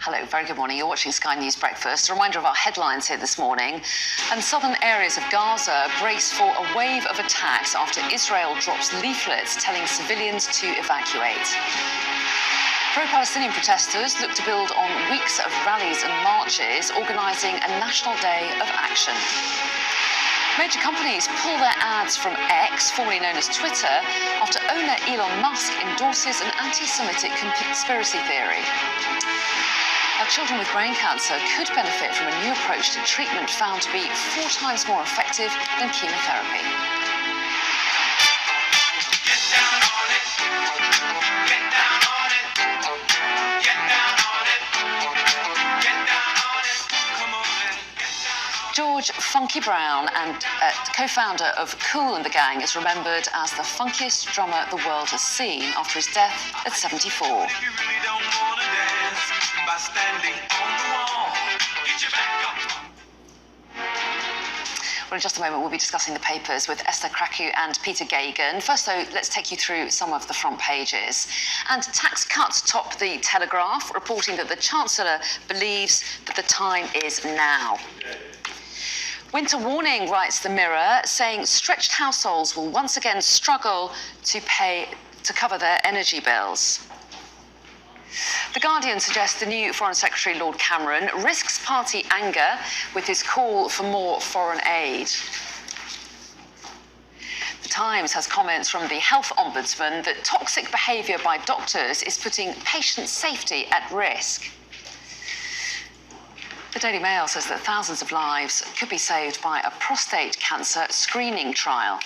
Hello, very good morning. You're watching Sky News Breakfast. A reminder of our headlines here this morning. And southern areas of Gaza brace for a wave of attacks after Israel drops leaflets telling civilians to evacuate. Pro-Palestinian protesters look to build on weeks of rallies and marches, organising a national day of action. Major companies pull their ads from X, formerly known as Twitter, after owner Elon Musk endorses an anti-Semitic conspiracy theory. Now, children with brain cancer could benefit from a new approach to treatment found to be 4 times more effective than chemotherapy. George Funky Brown, and co-founder of Kool and the Gang, is remembered as the funkiest drummer the world has seen after his death at 74. Well, in just a moment, we'll be discussing the papers with Esther Krakue and Peter Geoghegan. First, though, let's take you through some of the front pages. And tax cuts top the Telegraph, reporting that the Chancellor believes that the time is now. Winter warning, writes the Mirror, saying stretched households will once again struggle to cover their energy bills. The Guardian suggests the new Foreign Secretary, Lord Cameron, risks party anger with his call for more foreign aid. The Times has comments from the Health Ombudsman that toxic behaviour by doctors is putting patient safety at risk. The Daily Mail says that thousands of lives could be saved by a prostate cancer screening trial.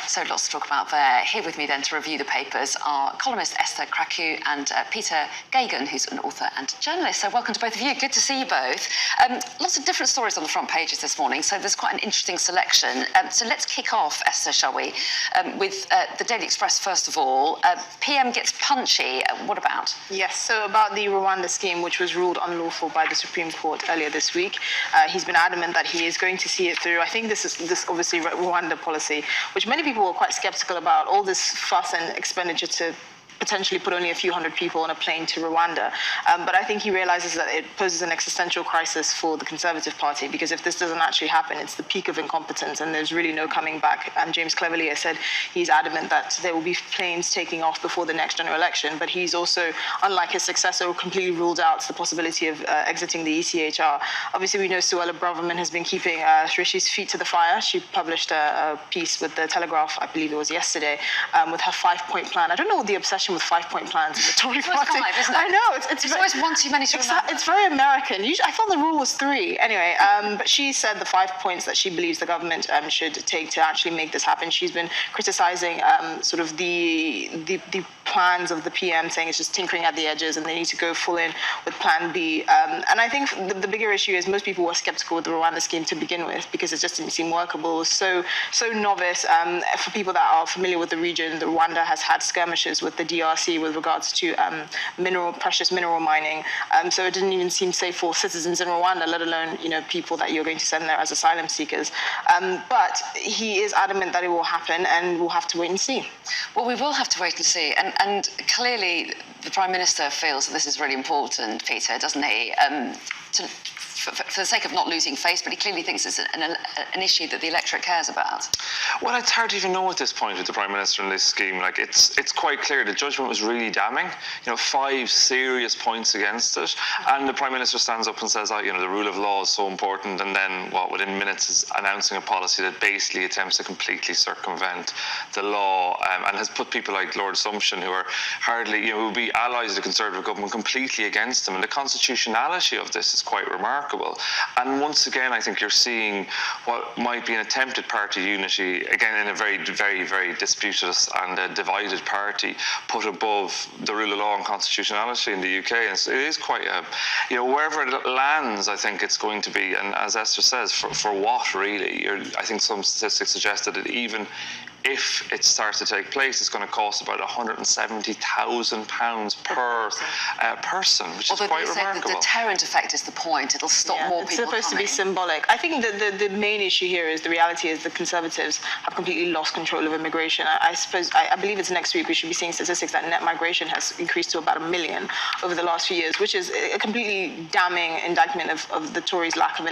So lots to talk about there. Here with me then to review the papers are columnist Esther Krakue and Peter Geoghegan, who's an author and journalist. So welcome to both of you. Good to see you both. Lots of different stories on the front pages this morning, so there's quite an interesting selection. So let's kick off, Esther, shall we, with the Daily Express first of all. PM gets punchy. What about? Yes, so about the Rwanda scheme, which was ruled unlawful by the Supreme Court earlier this week. He's been adamant that he is going to see it through. I think this obviously Rwanda policy, which many people were quite skeptical about, all this fuss and expenditure to potentially put only a few hundred people on a plane to Rwanda. But I think he realizes that it poses an existential crisis for the Conservative Party, because if this doesn't actually happen, it's the peak of incompetence and there's really no coming back. And James Cleverly has said he's adamant that there will be planes taking off before the next general election, but he's also, unlike his successor, completely ruled out the possibility of exiting the ECHR. Obviously, we know Suella Braverman has been keeping Rishi's feet to the fire. She published a piece with the Telegraph, I believe it was yesterday, with her 5-point plan. I don't know what the obsession with 5-point plans in the Tory party. 5, isn't it? I know. It's always one too many to remember. It's very American. Usually, I thought the rule was 3. Anyway, but she said the 5 points that she believes the government should take to actually make this happen. She's been criticizing sort of the plans of the PM, saying it's just tinkering at the edges and they need to go full in with Plan B. And I think the bigger issue is most people were skeptical with the Rwanda scheme to begin with because it just didn't seem workable. It was so novice. For people that are familiar with the region, Rwanda has had skirmishes with the DRC with regards to precious mineral mining. So it didn't even seem safe for citizens in Rwanda, let alone people that you're going to send there as asylum seekers. But he is adamant that it will happen, and we'll have to wait and see. Well, we will have to wait and see. And clearly, the Prime Minister feels that this is really important, Peter, doesn't he? For the sake of not losing face, but he clearly thinks it's an issue that the electorate cares about. Well, it's hard to even know at this point with the Prime Minister in this scheme. Like, it's quite clear the judgment was really damning. 5 serious points against it, and the Prime Minister stands up and says, the rule of law is so important, and then within minutes is announcing a policy that basically attempts to completely circumvent the law, and has put people like Lord Sumption, who are hardly, who would be allies of the Conservative government, completely against him. And the constitutionality of this is quite remarkable. And once again, I think you're seeing what might be an attempted party unity, again in a very, very, very disputed and divided party, put above the rule of law and constitutionality in the UK. And so it is quite a, wherever it lands, I think it's going to be, and as Esther says, for what really? I think some statistics suggest that it even if it starts to take place, it's going to cost about £170,000 per person, which Although is quite they say that remarkable. the deterrent effect is the point. It'll stop more it's people supposed to be coming. symbolic. I think the main issue here is the reality is the Conservatives have completely lost control of immigration. I believe it's next week we should be seeing statistics that net migration has increased to about 1 million over the last few years, which is a completely damning indictment of the Tories' lack of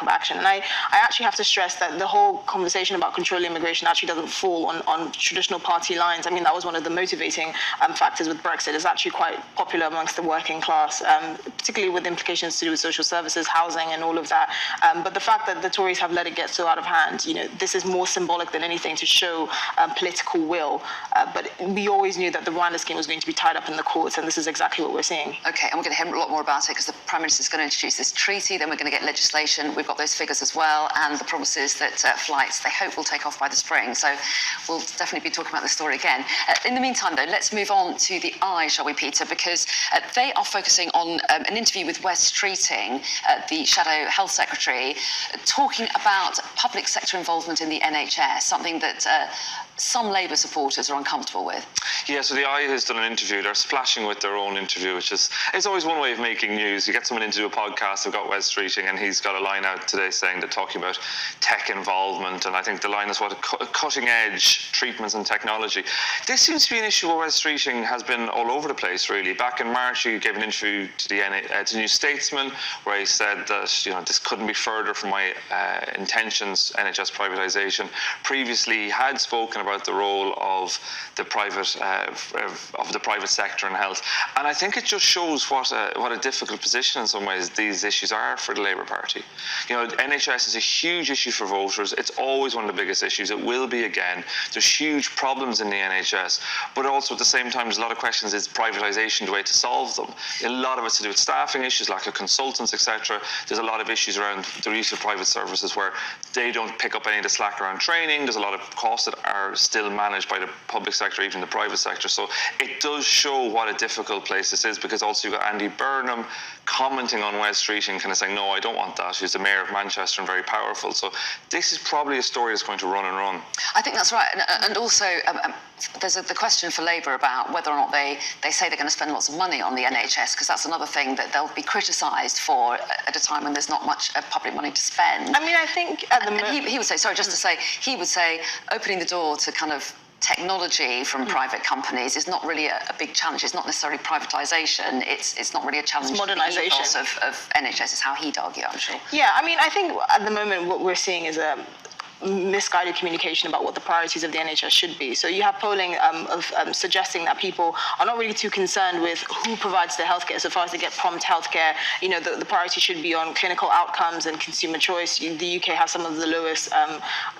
action. And I actually have to stress that the whole conversation about controlling immigration actually doesn't fall on traditional party lines. I mean, that was one of the motivating factors with Brexit. It's actually quite popular amongst the working class, particularly with implications to do with social services, housing, and all of that. But the fact that the Tories have let it get so out of hand, this is more symbolic than anything to show political will. But we always knew that the Rwanda scheme was going to be tied up in the courts, and this is exactly what we're seeing. Okay, and we're going to hear a lot more about it because the Prime Minister is going to introduce this treaty, then we're going to get legislation. We've got those figures as well, and the promises that flights, they hope, will take off by the spring. So we'll definitely be talking about this story again. In the meantime, though, let's move on to the Eye, shall we, Peter, because they are focusing on an interview with Wes Streeting, the Shadow Health Secretary, talking about public sector involvement in the NHS, something that some Labour supporters are uncomfortable with. Yeah, so the Eye has done an interview. They're splashing with their own interview, which is, it's always one way of making news. You get someone into a podcast, they've got Wes Streeting, and he's got a line out today saying they're talking about tech involvement, and I think the line is cutting-edge treatments and technology. This seems to be an issue where Wes Streeting has been all over the place, really. Back in March, he gave an interview to the New Statesman, where he said that this couldn't be further from my intentions, NHS privatisation. Previously, he had spoken about the role of the private sector in health, and I think it just shows what a difficult position in some ways these issues are for the Labour Party. NHS is a huge issue for voters. It's always one of the biggest issues. It will be again. There's huge problems in the NHS, but also at the same time, there's a lot of questions: is privatisation the way to solve them? A lot of it's to do with staffing issues, lack of consultants, etc. There's a lot of issues around the use of private services where they don't pick up any of the slack around training. There's a lot of costs that are still managed by the public sector, even the private sector. So it does show what a difficult place this is, because also you've got Andy Burnham commenting on Wes Streeting, kind of saying, no, I don't want that. He's the mayor of Manchester and very powerful. So this is probably a story that's going to run and run. I think that's right. And also, there's the question for Labour about whether or not they say they're going to spend lots of money on the NHS, because that's another thing that they'll be criticised for at a time when there's not much public money to spend. I mean, I think at the moment... He would say, sorry, just to say, he would say opening the door to kind of technology from private companies is not really a big challenge. It's not necessarily privatisation. It's not really a challenge. It's modernisation. The ethos of NHS is how he'd argue, I'm sure. Yeah, I mean, I think at the moment what we're seeing is a misguided communication about what the priorities of the NHS should be. So you have polling suggesting that people are not really too concerned with who provides the healthcare so far as they get prompt healthcare. The priority should be on clinical outcomes and consumer choice. The UK has some of the lowest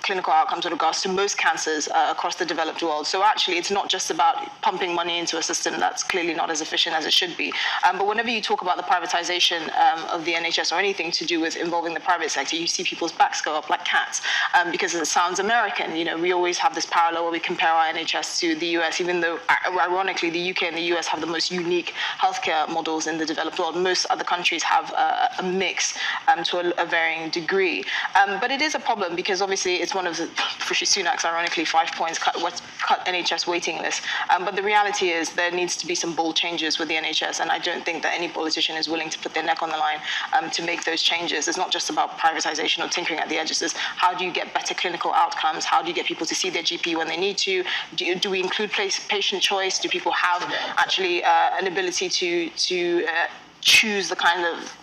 clinical outcomes with regards to most cancers across the developed world. So actually, it's not just about pumping money into a system that's clearly not as efficient as it should be. But whenever you talk about the privatisation of the NHS or anything to do with involving the private sector, you see people's backs go up like cats. Because it sounds American. We always have this parallel where we compare our NHS to the US, even though, ironically, the UK and the US have the most unique healthcare models in the developed world. Most other countries have a mix to a varying degree. But it is a problem because obviously it's one of the, Rishi Sunak's, ironically, 5 points cut NHS waiting list. But the reality is there needs to be some bold changes with the NHS, and I don't think that any politician is willing to put their neck on the line to make those changes. It's not just about privatisation or tinkering at the edges. It's how do you get better clinical outcomes? How do you get people to see their GP when they need to? Do we include patient choice? Do people have actually an ability to choose the kind of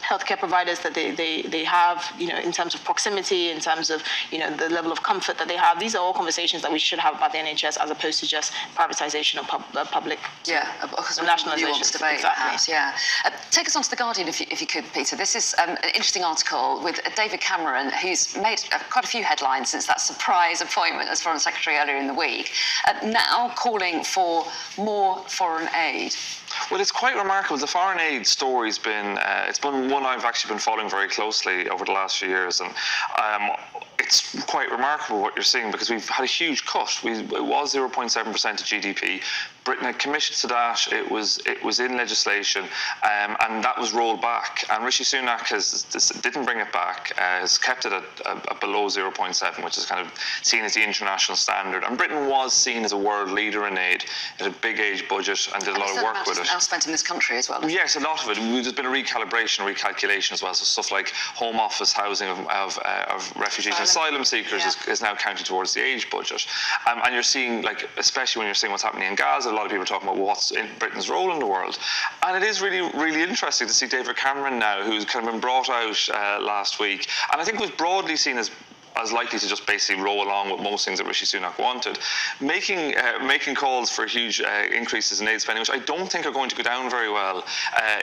healthcare providers that they have, in terms of proximity, in terms of, the level of comfort that they have? These are all conversations that we should have about the NHS as opposed to just privatisation or public because nationalisation. Nuanced debate, exactly. perhaps, yeah. Take us on to The Guardian, if you could, Peter. This is an interesting article with David Cameron, who's made quite a few headlines since that surprise appointment as Foreign Secretary earlier in the week, now calling for more foreign aid. Well, it's quite remarkable. The foreign aid story's been, it's been one I've actually been following very closely over the last few years, and it's quite remarkable what you're seeing because we've had a huge cut. It was 0.7% of GDP. Britain had committed to that. It was in legislation, and that was rolled back. And Rishi Sunak didn't bring it back. Has kept it at below 0.7, which is kind of seen as the international standard. And Britain was seen as a world leader in aid. It had a big age budget and did a lot of work with it. Now spent in this country as well. Yes, a lot of it. There's been a recalibration, recalculation as well. So stuff like Home Office housing of refugees and asylum seekers is now counted towards the age budget. And you're seeing, like, especially when you're seeing what's happening in Gaza, a lot of people are talking about what's in Britain's role in the world. And it is really, really interesting to see David Cameron now, who's kind of been brought out last week. And I think was broadly seen as likely to just basically roll along with most things that Rishi Sunak wanted, making calls for huge increases in aid spending, which I don't think are going to go down very well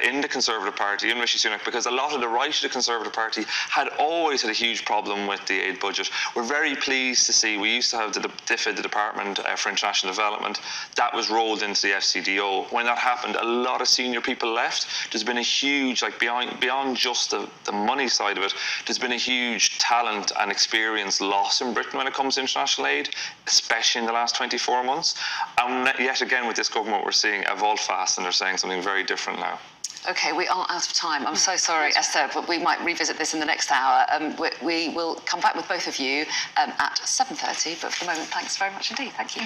in the Conservative Party, in Rishi Sunak, because a lot of the right of the Conservative Party had always had a huge problem with the aid budget. We're very pleased to see, we used to have the DFID, the Department for International Development, that was rolled into the FCDO. When that happened, a lot of senior people left. There's been a huge, like beyond just the money side of it, there's been a huge talent and experience loss in Britain when it comes to international aid, especially in the last 24 months. And yet again, with this government, we're seeing a volte-face, and they're saying something very different now. OK, we are out of time. I'm so sorry, Esther, but we might revisit this in the next hour. We will come back with both of you at 7:30, but for the moment, thanks very much indeed. Thank you.